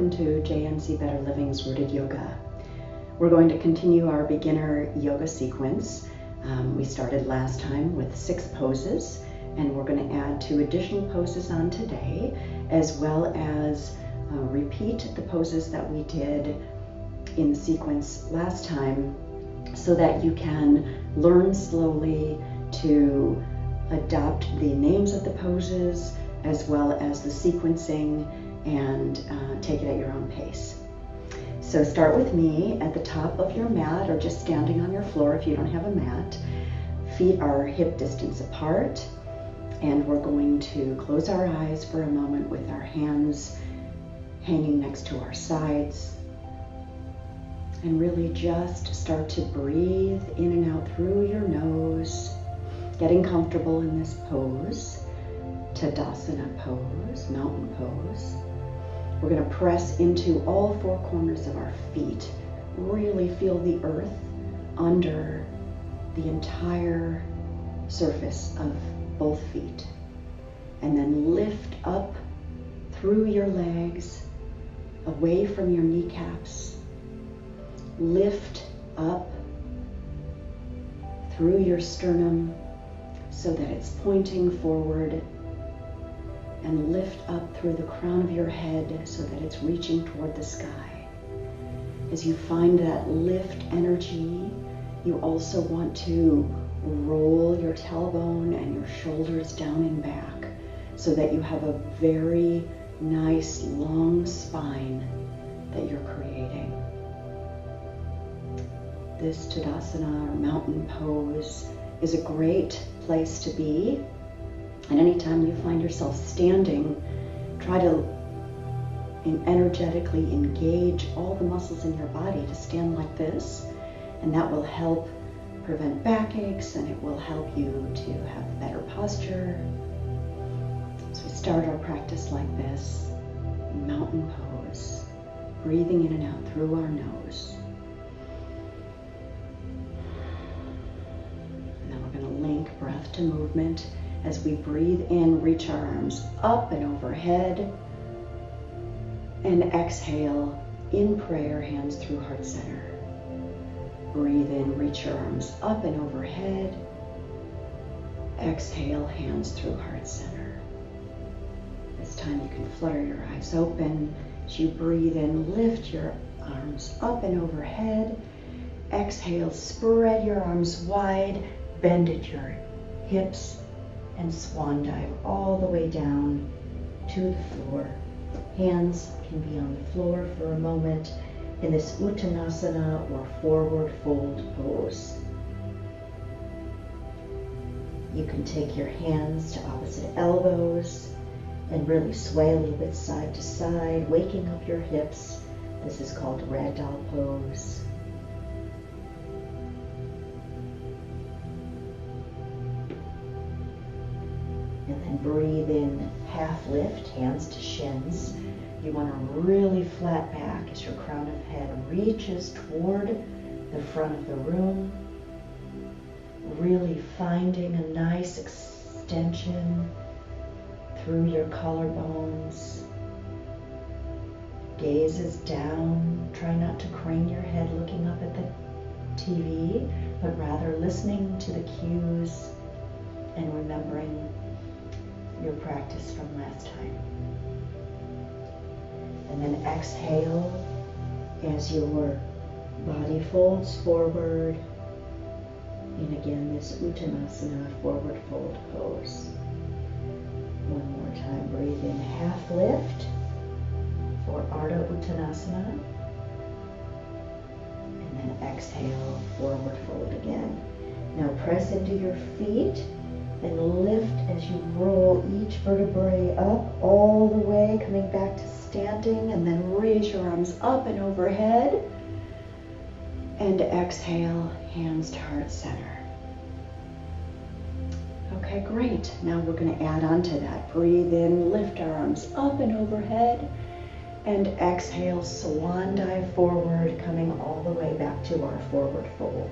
welcome to JNC Better Living's Rooted Yoga. We're going to continue our beginner yoga sequence. We started last time with 6 poses, and we're going to add 2 additional poses on today, as well as repeat the poses that we did in the sequence last time, so that you can learn slowly to adopt the names of the poses as well as the sequencing and take it at your own pace. So start with me at the top of your mat or just standing on your floor if you don't have a mat. Feet are hip distance apart, and we're going to close our eyes for a moment with our hands hanging next to our sides, and really just start to breathe in and out through your nose, getting comfortable in this pose, Tadasana pose, mountain pose. We're going to press into all 4 corners of our feet. Really feel the earth under the entire surface of both feet. And then lift up through your legs, away from your kneecaps. Lift up through your sternum so that it's pointing forward, and lift up through the crown of your head so that it's reaching toward the sky. As you find that lift energy, you also want to roll your tailbone and your shoulders down and back so that you have a very nice long spine that you're creating. This Tadasana or mountain pose is a great place to be. And anytime you find yourself standing, try to energetically engage all the muscles in your body to stand like this, and that will help prevent backaches, and it will help you to have better posture. So we start our practice like this, mountain pose, breathing in and out through our nose. And then we're going to link breath to movement. As we breathe in, reach our arms up and overhead, and exhale in prayer, hands through heart center. Breathe in, reach your arms up and overhead. Exhale, hands through heart center. This time you can flutter your eyes open. As you breathe in, lift your arms up and overhead. Exhale, spread your arms wide, bend at your hips, and swan dive all the way down to the floor. Hands can be on the floor for a moment in this Uttanasana or forward fold pose. You can take your hands to opposite elbows and really sway a little bit side to side, waking up your hips. This is called ragdoll pose. And then breathe in, half lift, hands to shins. You want a really flat back as your crown of head reaches toward the front of the room. Really finding a nice extension through your collarbones. Gaze is down. Try not to crane your head looking up at the TV, but rather listening to the cues and remembering your practice from last time. And then exhale as your body folds forward in again this Uttanasana forward fold pose. One more time, breathe in, half lift for Ardha Uttanasana. And then exhale, forward fold again. Now press into your feet and lift as you roll each vertebrae up all the way, coming back to standing, and then raise your arms up and overhead. And exhale, hands to heart center. Okay, great. Now we're going to add on to that. Breathe in, lift our arms up and overhead, and exhale, swan dive forward, coming all the way back to our forward fold.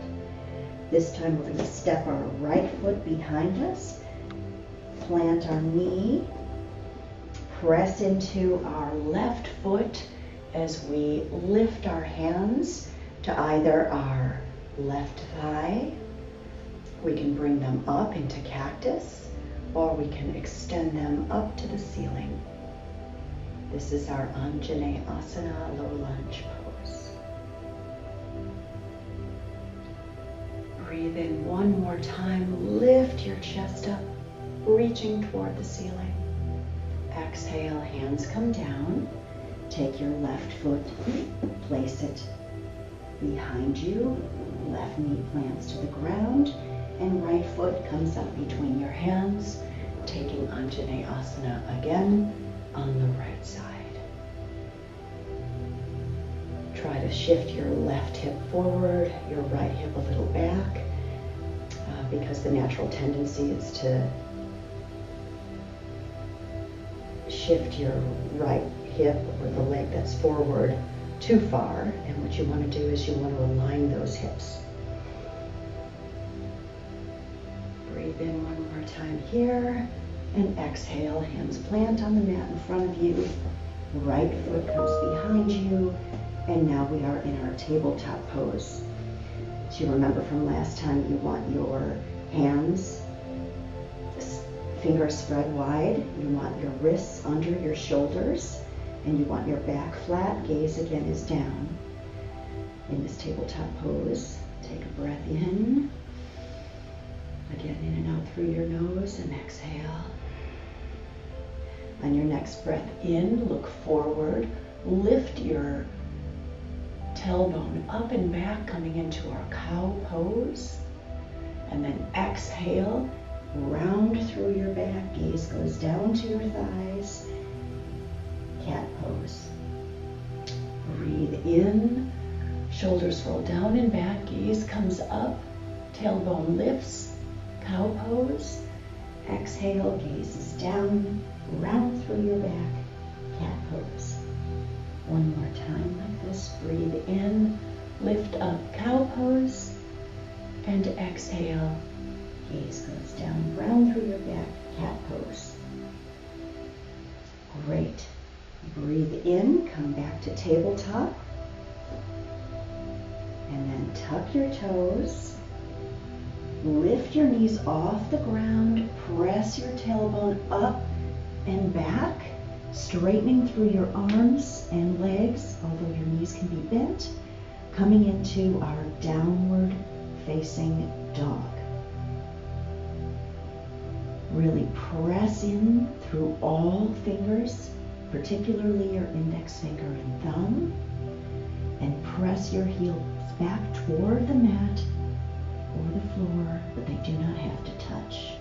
This time we're going to step our right foot behind us, plant our knee, press into our left foot as we lift our hands to either our left thigh. We can bring them up into cactus, or we can extend them up to the ceiling. This is our Asana low lunge pose. Breathe in one more time. Lift your chest up, reaching toward the ceiling. Exhale, hands come down. Take your left foot, place it behind you. Left knee plants to the ground, and right foot comes up between your hands, taking Asana again on the right side. Try to shift your left hip forward, your right hip a little back, because the natural tendency is to shift your right hip or the leg that's forward too far, and what you want to do is you want to align those hips. Breathe in one more time here, and exhale, hands plant on the mat in front of you. Right foot comes behind you, and now we are in our tabletop pose. So you remember from last time, you want your hands, fingers spread wide. You want your wrists under your shoulders, and you want your back flat. Gaze again is down. In this tabletop pose, take a breath in. Again, in and out through your nose, and exhale. On your next breath in, look forward. Lift your tailbone up and back, coming into our cow pose. And then exhale, round through your back. Gaze goes down to your thighs. Cat pose. Breathe in, shoulders roll down and back, gaze comes up, tailbone lifts, cow pose. Exhale, gaze is down, round through your back, cat pose. One more time like this. Breathe in, lift up, cow pose, and exhale, gaze goes down, round through your back, cat pose. Great. Breathe in, come back to tabletop, and then tuck your toes. Lift your knees off the ground, press your tailbone up and back, straightening through your arms and legs, although your knees can be bent, coming into our downward facing dog. Really press in through all fingers, particularly your index finger and thumb, and press your heels back toward the mat or the floor, but they do not have to touch.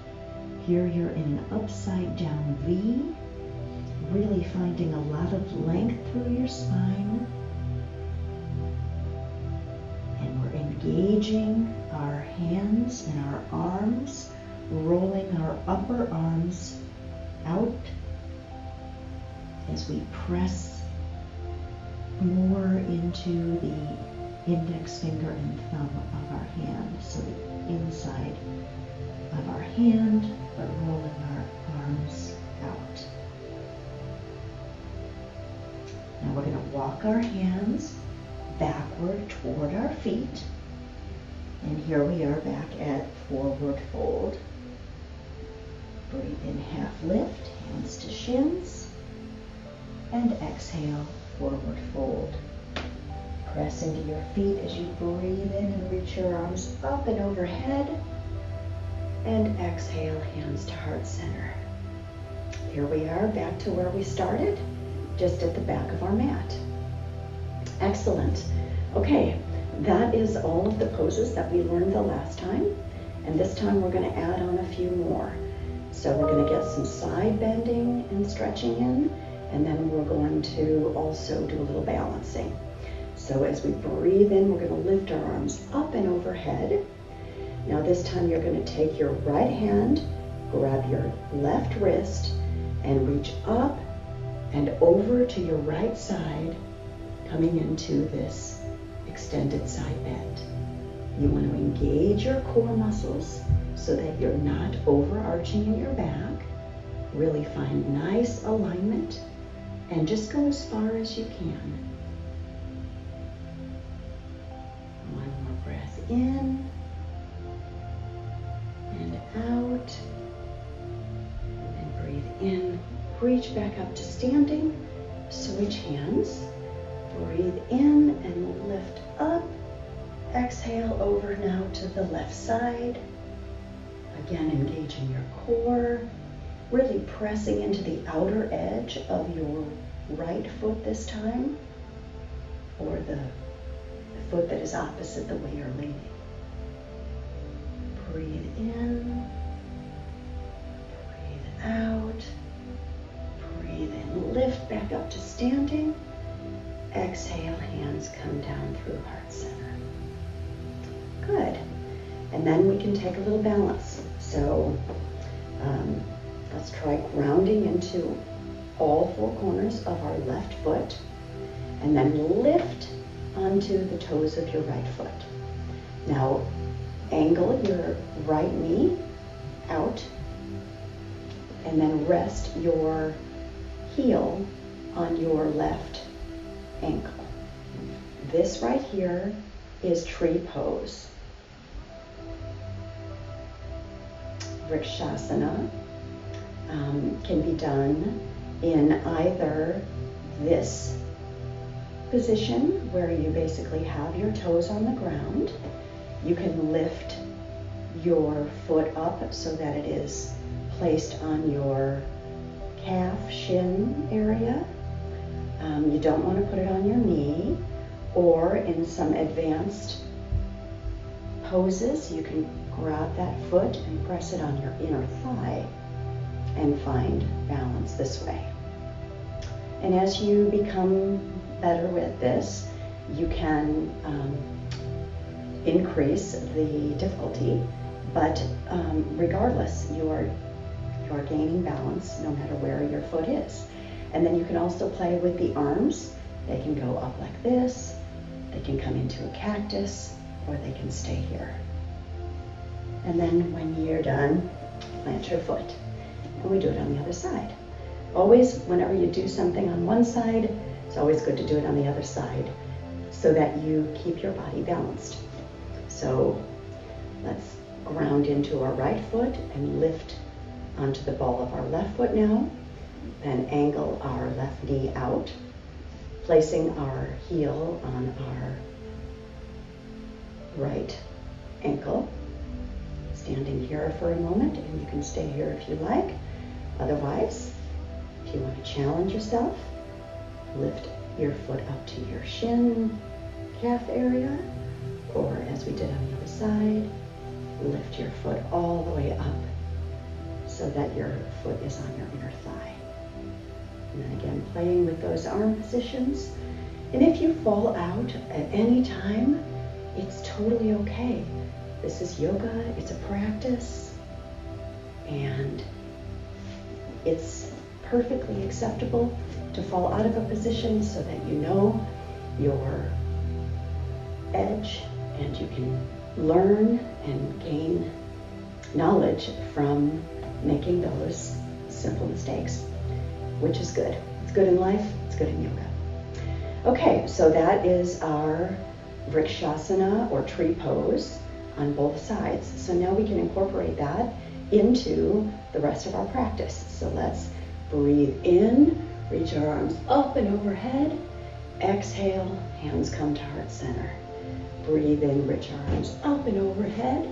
Here you're in an upside down V, really finding a lot of length through your spine. And we're engaging our hands and our arms, rolling our upper arms out as we press more into the index finger and thumb of our hand. So the inside of our hand, but rolling our arms out. Now we're going to walk our hands backward toward our feet. And here we are back at forward fold. Breathe in, half lift, hands to shins. And exhale, forward fold. Press into your feet as you breathe in and reach your arms up and overhead. And exhale, hands to heart center. Here we are back to where we started, just at the back of our mat. Excellent. Okay, that is all of the poses that we learned the last time. And this time we're going to add on a few more. So we're going to get some side bending and stretching in, and then we're going to also do a little balancing. So as we breathe in, we're going to lift our arms up and overhead. Now this time you're going to take your right hand, grab your left wrist, and reach up and over to your right side, coming into this extended side bend. You want to engage your core muscles so that you're not overarching in your back. Really find nice alignment and just go as far as you can. reach back up to standing. Switch hands. Breathe in and lift up. Exhale over now to the left side. Again, engaging your core, really pressing into the outer edge of your right foot this time, or the foot that is opposite the way you're leaning. Breathe in, breathe out, breathe in, lift back up to standing. Exhale, hands come down through heart center. Good. And then we can take a little balance. So let's try grounding into all four corners of our left foot, and then lift onto the toes of your right foot. Now angle your right knee out, and then rest your heel on your left ankle. This right here is tree pose. Vrikshasana can be done in either this position where you basically have your toes on the ground. You can lift your foot up so that it is placed on your calf, shin area. You don't want to put it on your knee, or in some advanced poses, you can grab that foot and press it on your inner thigh and find balance this way. And as you become better with this, you can increase the difficulty, but regardless, you are gaining balance no matter where your foot is. And then you can also play with the arms. They can go up like this, they can come into a cactus, or they can stay here. And then when you're done, plant your foot. And we do it on the other side. Always, whenever you do something on one side, it's always good to do it on the other side so that you keep your body balanced. So let's ground into our right foot and lift onto the ball of our left foot now. Then angle our left knee out, placing our heel on our right ankle. Standing here for a moment, and you can stay here if you like. Otherwise, if you want to challenge yourself, lift your foot up to your shin, calf area, or as we did on the other side, lift your foot all the way up so that your foot is on your inner thigh. And then again, playing with those arm positions. And if you fall out at any time, it's totally okay. This is yoga, it's a practice, and it's perfectly acceptable to fall out of a position so that you know your edge and you can learn and gain knowledge from making those simple mistakes, which is good. It's good in life, it's good in yoga. Okay, so that is our Vrikshasana or tree pose on both sides. So now we can incorporate that into the rest of our practice. So let's breathe in, reach our arms up and overhead. Exhale, hands come to heart center. Breathe in, reach our arms up and overhead.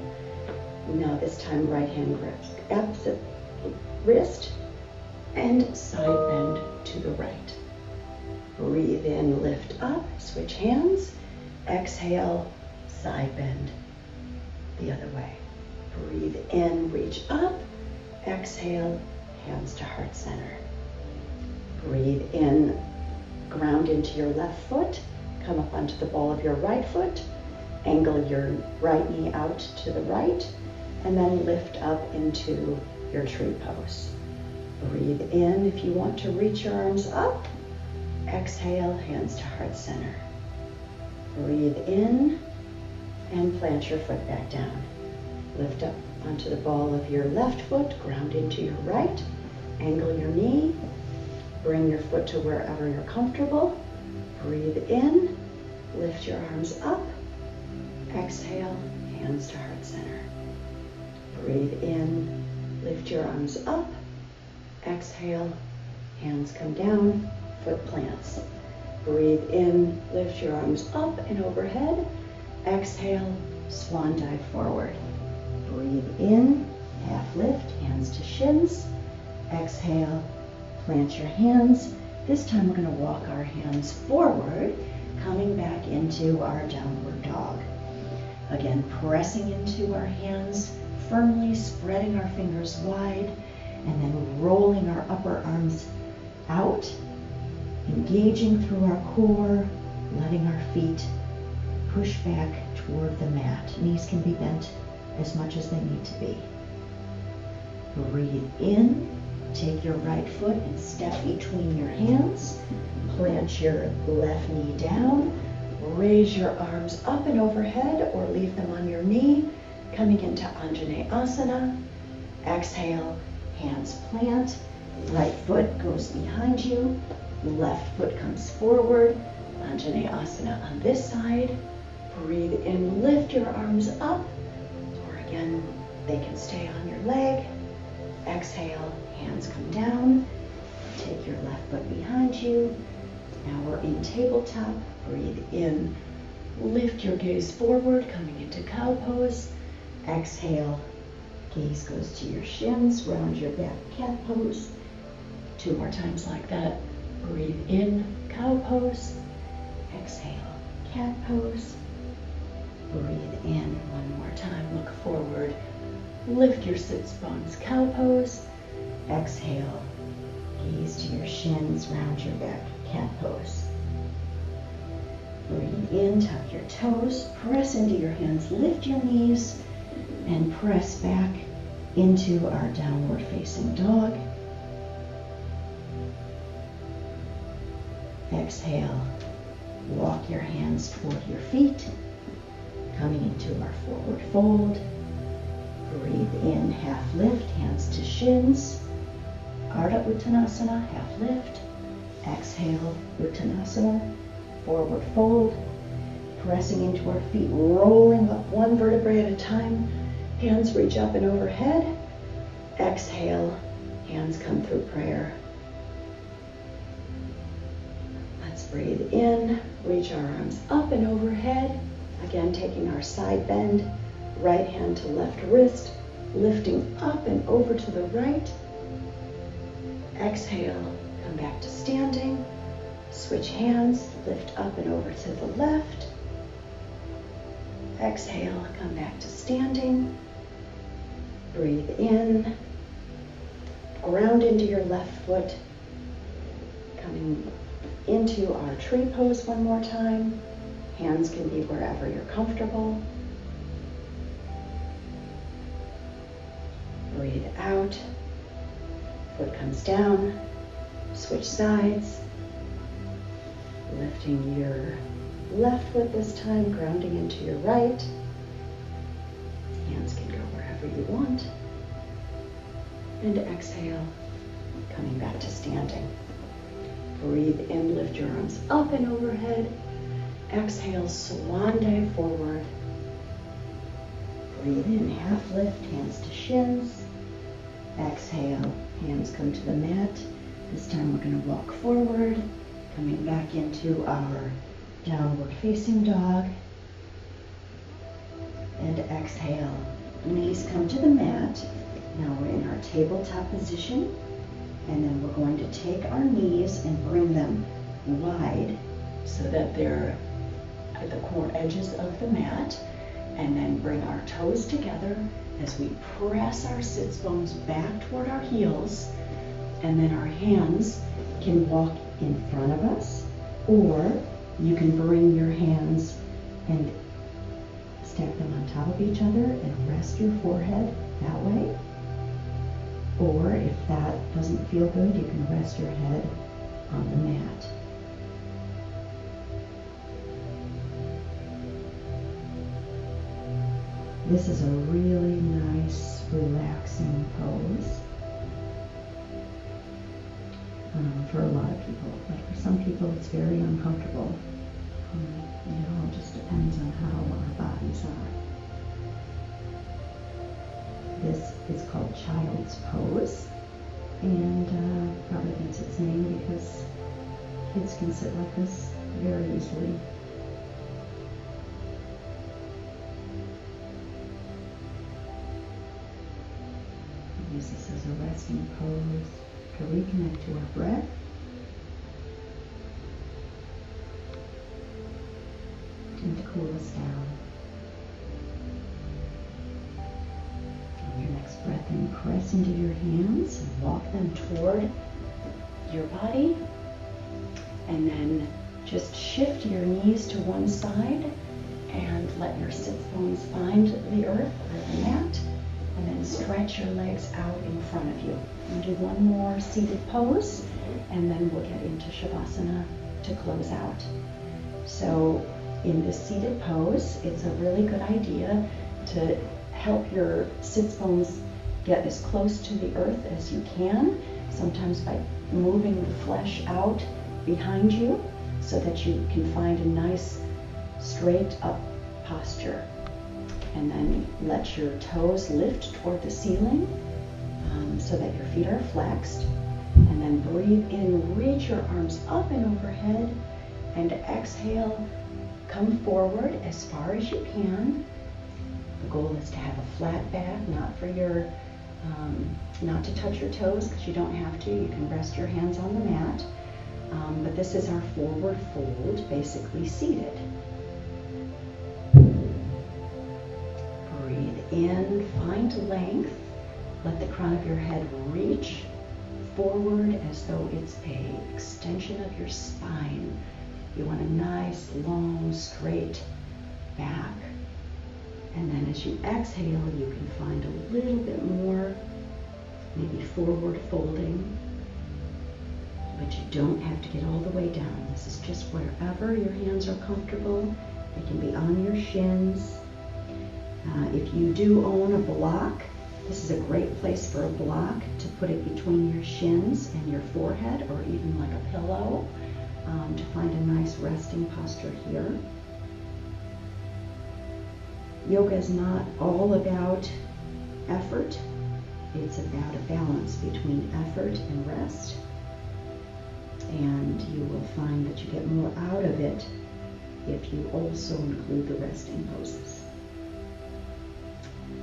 Now this time right hand grips opposite wrist and side bend to the right. Breathe in, lift up, switch hands. Exhale, side bend the other way. Breathe in, reach up. Exhale, hands to heart center. Breathe in, ground into your left foot. Come up onto the ball of your right foot. Angle your right knee out to the right. And then lift up into your tree pose. Breathe in if you want to reach your arms up. Exhale, hands to heart center. Breathe in and plant your foot back down. Lift up onto the ball of your left foot, ground into your right, angle your knee, bring your foot to wherever you're comfortable. Breathe in, lift your arms up, exhale, hands to heart center. Breathe in, lift your arms up, exhale, hands come down, foot plants. Breathe in, lift your arms up and overhead. Exhale, swan dive forward. Breathe in, half lift, hands to shins. Exhale, plant your hands. This time we're going to walk our hands forward, coming back into our downward dog. Again, pressing into our hands firmly, spreading our fingers wide, and then rolling our upper arms out, engaging through our core, letting our feet push back toward the mat. Knees can be bent as much as they need to be. Breathe in, take your right foot and step between your hands. Plant your left knee down. Raise your arms up and overhead or leave them on your knee, coming into Anjaneyasana. Exhale, hands plant. Right foot goes behind you. Left foot comes forward. Anjaneyasana on this side. Breathe in, lift your arms up. Or again, they can stay on your leg. Exhale, hands come down. Take your left foot behind you. Now we're in tabletop. Breathe in, lift your gaze forward, coming into cow pose. Exhale, gaze goes to your shins, round your back, cat pose. 2 more times like that. Breathe in, cow pose. Exhale, cat pose. Breathe in, 1 more time, look forward. Lift your sits bones, cow pose. Exhale, gaze to your shins, round your back, cat pose. Breathe in, tuck your toes, press into your hands, lift your knees, and press back into our downward facing dog. Exhale, walk your hands toward your feet, coming into our forward fold. Breathe in, half lift, hands to shins. Ardha Uttanasana, half lift. Exhale, Uttanasana, forward fold. Pressing into our feet, rolling up 1 vertebrae at a time. Hands reach up and overhead. Exhale, hands come through prayer. Let's breathe in, reach our arms up and overhead. Again, taking our side bend. Right hand to left wrist, lifting up and over to the right. Exhale, come back to standing. Switch hands, lift up and over to the left. Exhale, come back to standing. Breathe in. Ground into your left foot. Coming into our tree pose 1 more time. Hands can be wherever you're comfortable. Breathe out. Foot comes down. Switch sides. Lifting your left foot this time, grounding into your right. Hands can go wherever you want. And exhale, coming back to standing. Breathe in, lift your arms up and overhead. Exhale, swan dive forward. Breathe in, half lift, hands to shins. Exhale, hands come to the mat. This time we're going to walk forward, coming back into our downward facing dog. And exhale, knees come to the mat. Now we're in our tabletop position. And then we're going to take our knees and bring them wide so that they're at the core edges of the mat. And then bring our toes together as we press our sits bones back toward our heels. And then our hands can walk in front of us, or you can bring your hands and stack them on top of each other and rest your forehead that way. Or if that doesn't feel good, you can rest your head on the mat. This is a really nice, relaxing pose for a lot of people. But for some people, it's very uncomfortable. It all just depends on how our bodies are. This is called child's pose. and probably gets its name because kids can sit like this very easily. Use this as a resting pose to reconnect to our breath. And to cool us down. On your next breath in, press into your hands and walk them toward your body. And then just shift your knees to one side and let your sits bones find the earth or the mat. And then stretch your legs out in front of you. And do one more seated pose, and then we'll get into Shavasana to close out. So in this seated pose, it's a really good idea to help your sits bones get as close to the earth as you can, sometimes by moving the flesh out behind you so that you can find a nice straight up posture. And then let your toes lift toward the ceiling so that your feet are flexed. And then breathe in, reach your arms up and overhead, and exhale, come forward as far as you can. The goal is to have a flat back, not to touch your toes because you don't have to. You can rest your hands on the mat. But this is our forward fold, basically seated. Breathe in, find length. Let the crown of your head reach forward as though it's an extension of your spine. You want a nice, long, straight back. And then as you exhale, you can find a little bit more, maybe forward folding. But you don't have to get all the way down. This is just wherever your hands are comfortable. They can be on your shins. If you do own a block, this is a great place for a block to put it between your shins and your forehead, or even like a pillow, to find a nice resting posture here. Yoga is not all about effort. It's about a balance between effort and rest. And you will find that you get more out of it if you also include the resting poses.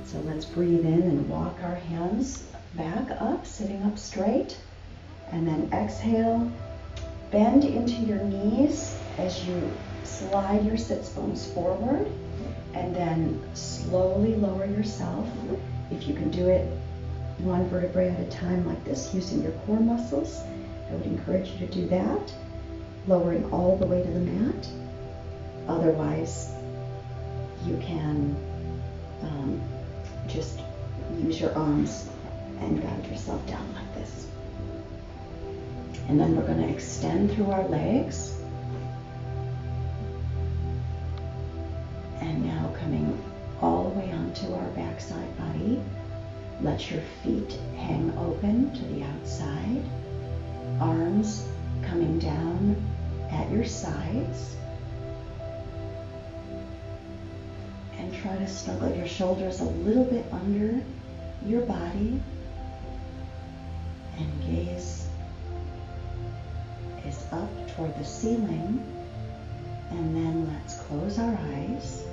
So let's breathe in and walk our hands back up, sitting up straight. And then exhale, bend into your knees as you slide your sits bones forward. And then slowly lower yourself. If you can do it one vertebrae at a time like this, using your core muscles, I would encourage you to do that, lowering all the way to the mat. Otherwise, you can just use your arms and guide yourself down like this. And then we're going to extend through our legs. And now coming all the way onto our backside body, let your feet hang open to the outside. Arms coming down at your sides. And try to snuggle your shoulders a little bit under your body. And gaze is up toward the ceiling. And then let's close our eyes.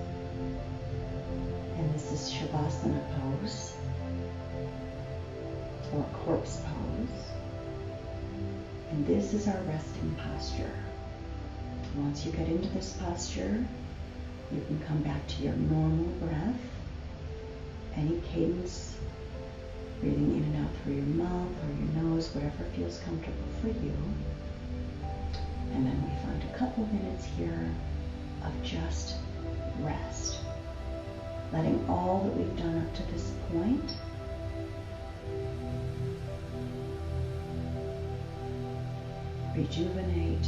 And this is Shavasana pose, or corpse pose. And this is our resting posture. Once you get into this posture, you can come back to your normal breath. Any cadence, breathing in and out through your mouth or your nose, whatever feels comfortable for you. And then we find a couple minutes here of just rest. Letting all that we've done up to this point rejuvenate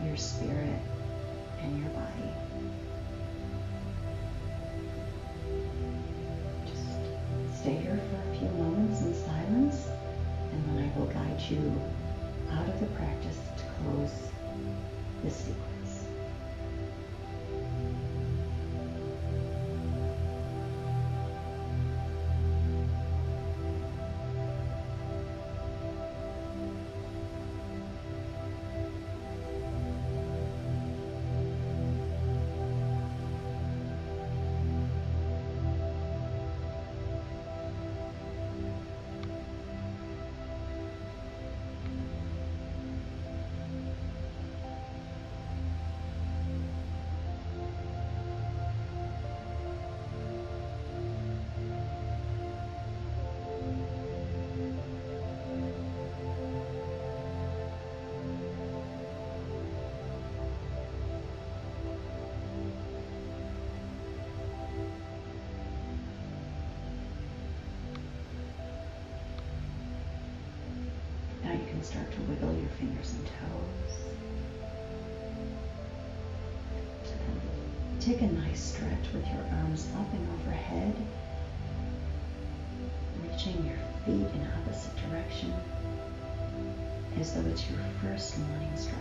your spirit and your body. Just stay here for a few moments in silence, and then I will guide you out of the practice to close this sequence. can start to wiggle your fingers and toes. And then take a nice stretch with your arms up and overhead, reaching your feet in opposite direction as though it's your first morning stretch.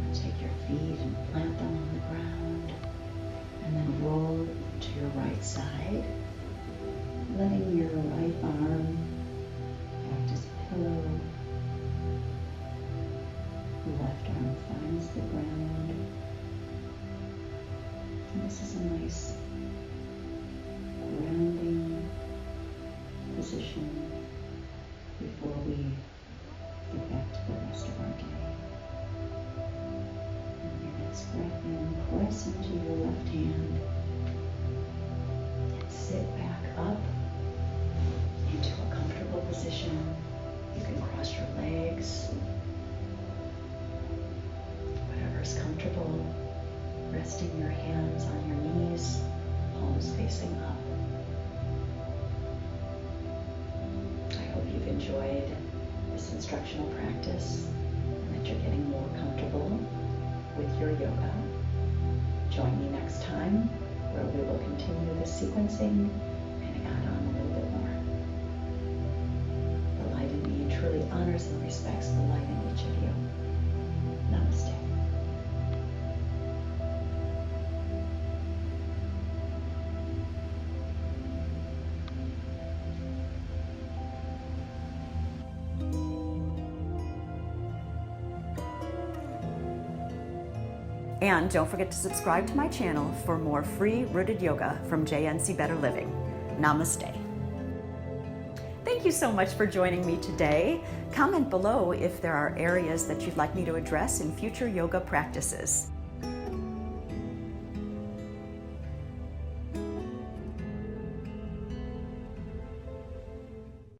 And take your feet and plant them on the ground, and then roll to your right side, letting your right arm act as a pillow. The left arm finds the ground. And this is a nice grounding position before we get back to the rest of our day. And your next breath in, press into your left hand and sit back up into a comfortable position. You can cross your legs, whatever's comfortable. Resting your hands on your knees, palms facing up. I hope you've enjoyed this instructional practice and that you're getting more comfortable with your yoga. Join me next time where we will continue the sequencing and add on a little bit more. The light in me truly honors and respects the light in each of you. Namaste. And don't forget to subscribe to my channel for more free rooted yoga from JNC Better Living. Namaste. Thank you so much for joining me today. Comment below if there are areas that you'd like me to address in future yoga practices.